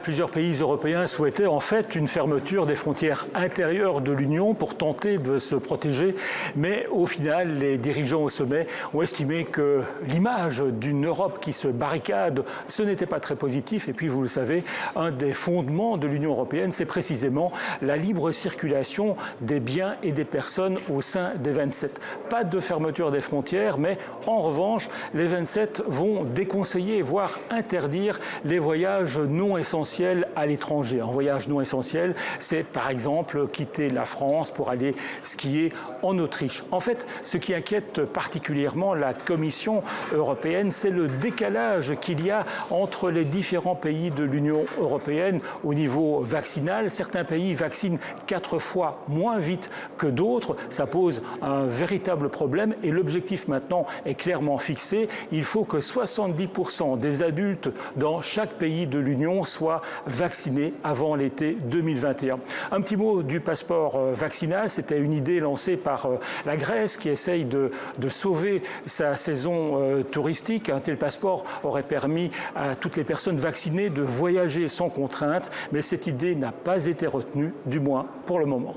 Plusieurs pays européens souhaitaient en fait une fermeture des frontières intérieures de l'Union pour tenter de se protéger, mais au final, les dirigeants au sommet ont estimé que l'image d'une Europe qui se barricade, ce n'était pas très positif. Et puis, vous le savez, un des fondements de l'Union européenne, c'est précisément la libre circulation des biens et des personnes au sein des 27. Pas de fermeture des frontières, mais en revanche, les 27 vont déconseiller, voire interdire les voyages non essentiels à l'étranger. Un voyage non essentiel, c'est par exemple quitter la France pour aller skier en Autriche. En fait, ce qui inquiète particulièrement la Commission européenne, c'est le décalage qu'il y a entre les différents pays de l'Union européenne au niveau vaccinal. Certains pays vaccinent 4 fois moins vite que d'autres. Ça pose un véritable problème et l'objectif maintenant est clairement fixé. Il faut que 70% des adultes dans chaque pays de l'Union soient vaccinés avant l'été 2021. Un petit mot du passeport vaccinal. C'était une idée lancée par la Grèce qui essaye de sauver sa saison touristique. Un tel passeport aurait permis à toutes les personnes vaccinées de voyager sans contrainte, mais cette idée n'a pas été retenue, du moins pour le moment.